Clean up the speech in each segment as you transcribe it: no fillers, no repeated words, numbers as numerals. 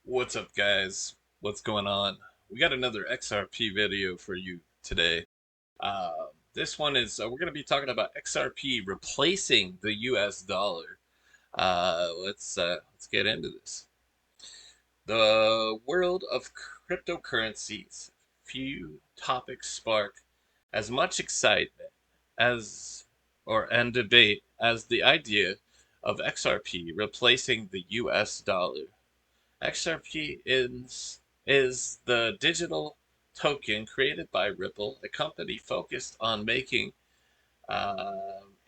What's up, guys? What's going on? We got another XRP video for you today. This one is we're going to be talking about XRP replacing the US dollar. Let's get into this. The world of cryptocurrencies. Few topics spark as much excitement as and debate as the idea of XRP replacing the US dollar. XRP is the digital token created by Ripple, a company focused on making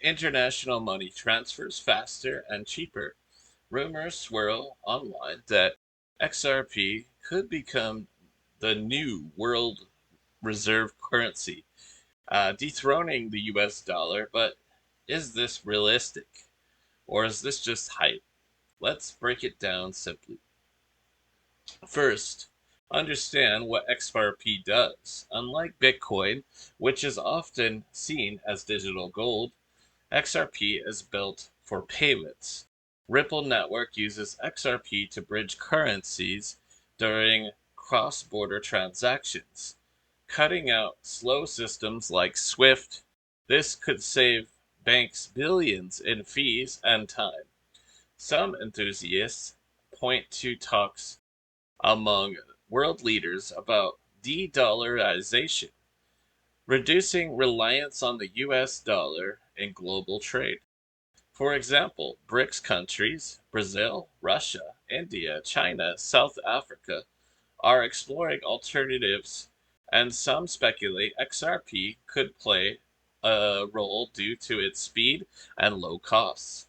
international money transfers faster and cheaper. Rumors swirl online that XRP could become the new world reserve currency, dethroning the US dollar. But is this realistic? Or is this just hype? Let's break it down simply. First, understand what XRP does. Unlike Bitcoin, which is often seen as digital gold, XRP is built for payments. Ripple Network uses XRP to bridge currencies during cross border transactions, cutting out slow systems like SWIFT. This could save banks billions in fees and time. Some enthusiasts point to talks among world leaders about de-dollarization, reducing reliance on the US dollar in global trade. For example, BRICS countries, Brazil, Russia, India, China, South Africa, are exploring alternatives, and some speculate XRP could play a role due to its speed and low costs.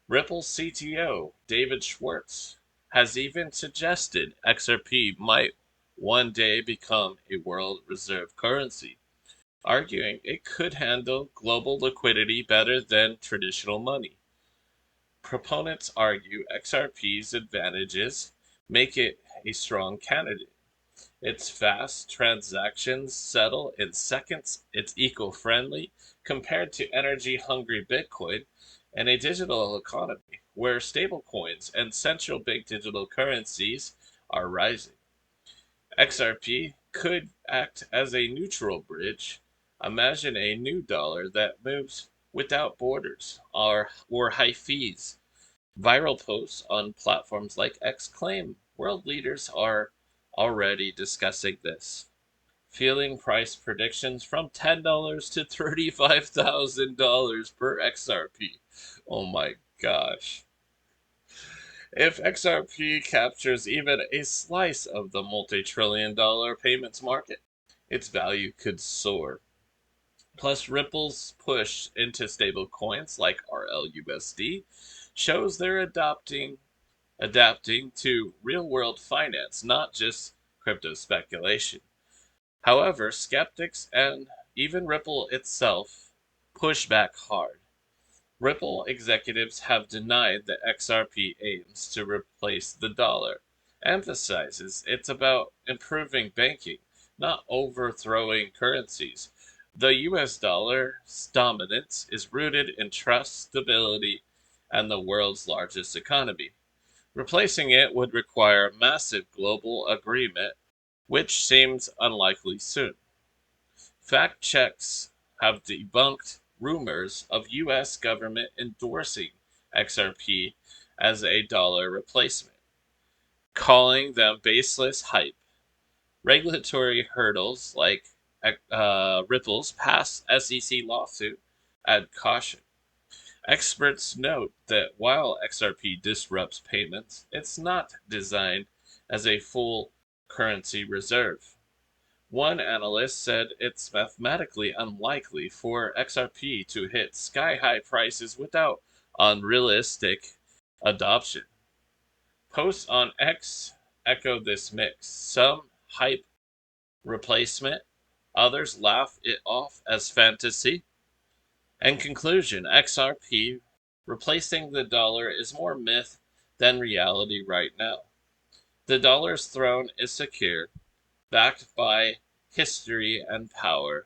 Ripple's CTO, David Schwartz, has even suggested XRP might one day become a world reserve currency, arguing it could handle global liquidity better than traditional money. Proponents argue XRP's advantages make it a strong candidate. Its fast transactions settle in seconds, it's eco-friendly compared to energy-hungry Bitcoin, and a digital economy where stablecoins and central bank digital currencies are rising. XRP could act as a neutral bridge. Imagine a new dollar that moves without borders or high fees. Viral posts on platforms like X claim world leaders are already discussing this. Feeling price predictions from $10 to $35,000 per XRP. Oh my gosh. If XRP captures even a slice of the multi-trillion dollar payments market, its value could soar. Plus, Ripple's push into stable coins like RLUSD shows they're adapting to real-world finance, not just crypto speculation. However, skeptics and even Ripple itself push back hard. Ripple executives have denied that XRP aims to replace the dollar, emphasizes it's about improving banking, not overthrowing currencies. The US dollar's dominance is rooted in trust, stability, and the world's largest economy. Replacing it would require massive global agreement, which seems unlikely soon. Fact checks have debunked rumors of US government endorsing XRP as a dollar replacement, calling them baseless hype. Regulatory hurdles like Ripple's past SEC lawsuit add caution. Experts note that while XRP disrupts payments, it's not designed as a full currency reserve. One analyst said it's mathematically unlikely for XRP to hit sky high prices without unrealistic adoption. Posts on X echo this mix. Some hype replacement, others laugh it off as fantasy. In conclusion, XRP replacing the dollar is more myth than reality right now. The dollar's throne is secure, backed by history and power.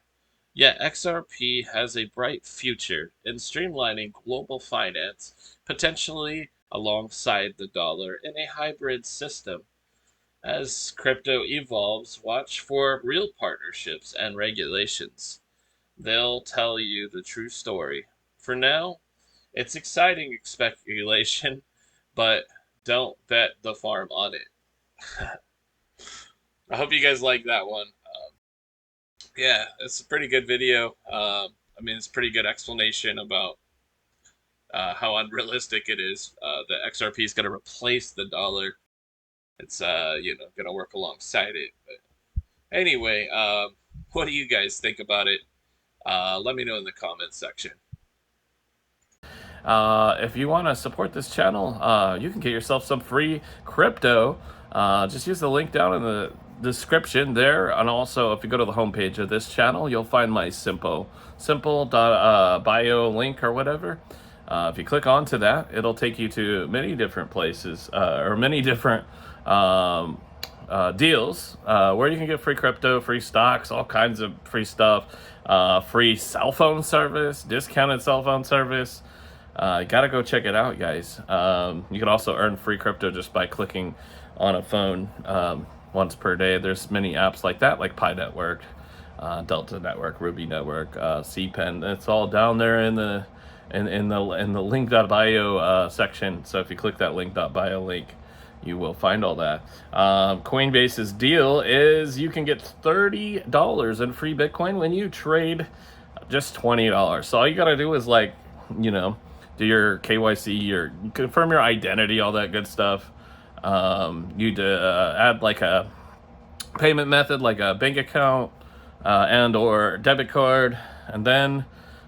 Yet XRP has a bright future in streamlining global finance, potentially alongside the dollar in a hybrid system. As crypto evolves, watch for real partnerships and regulations. They'll tell you the true story. For now, it's exciting speculation, but don't bet the farm on it. I hope you guys like that one. Yeah, it's a pretty good video. I mean, it's a pretty good explanation about how unrealistic it is. The XRP is going to replace the dollar. It's going to work alongside it. But anyway, what do you guys think about it? Let me know in the comments section. If you want to support this channel, you can get yourself some free crypto. Just use the link down in the description there, and also if you go to the homepage of this channel, you'll find my simple.bio link or whatever. If you click onto that, it'll take you to many different places or many different deals where you can get free crypto, free stocks, all kinds of free stuff, free cell phone service, discounted cell phone service. You gotta go check it out, guys. You can also earn free crypto just by clicking on a phone once per day. There's many apps like that, like Pi Network, Delta Network, Ruby Network, CPen. It's all down there in the link.bio section. So if you click that link.bio link, you will find all that. Coinbase's deal is you can get $30 in free Bitcoin when you trade just $20. So all you gotta do is do your KYC, your confirm your identity, all that good stuff. You add like a payment method, like a bank account and or debit card, and then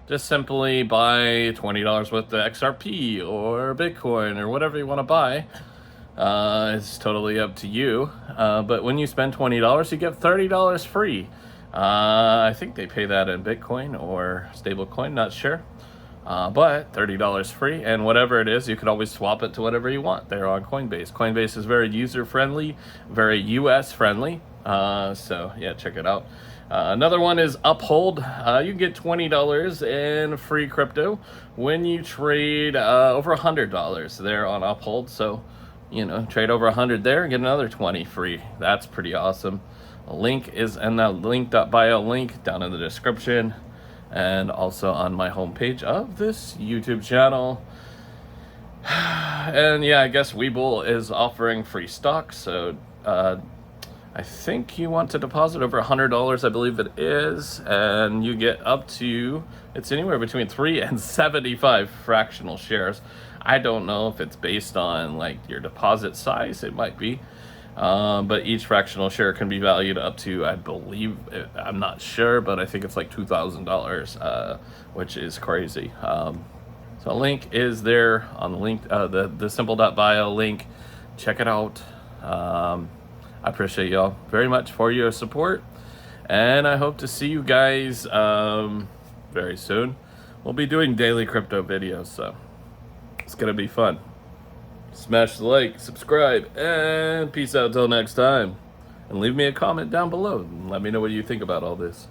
just simply buy $20 worth of XRP or Bitcoin or whatever you want to buy. It's totally up to you. But when you spend $20, you get $30 free. I think they pay that in Bitcoin or stablecoin, not sure. But $30 free, and whatever it is, you can always swap it to whatever you want there on Coinbase. Coinbase is very user-friendly, very US-friendly, so yeah, check it out. Another one is Uphold. You can get $20 in free crypto when you trade over $100 there on Uphold, so trade over 100 there and get another 20 free. That's pretty awesome. The link is in that link.bio link down in the description, and also on my homepage of this YouTube channel. And yeah, I guess Webull is offering free stock, so I think you want to deposit over $100, I believe it is, and you get up to, it's anywhere between 3 and 75 fractional shares. I don't know if it's based on like your deposit size, it might be. But each fractional share can be valued up to, I believe, I'm not sure, but I think it's like $2,000, which is crazy. So link is there on the link, the simple.bio link. Check it out. I appreciate y'all very much for your support, and I hope to see you guys very soon. We'll be doing daily crypto videos, so it's gonna be fun. Smash the like, subscribe, and peace out till next time. And leave me a comment down below and let me know what you think about all this.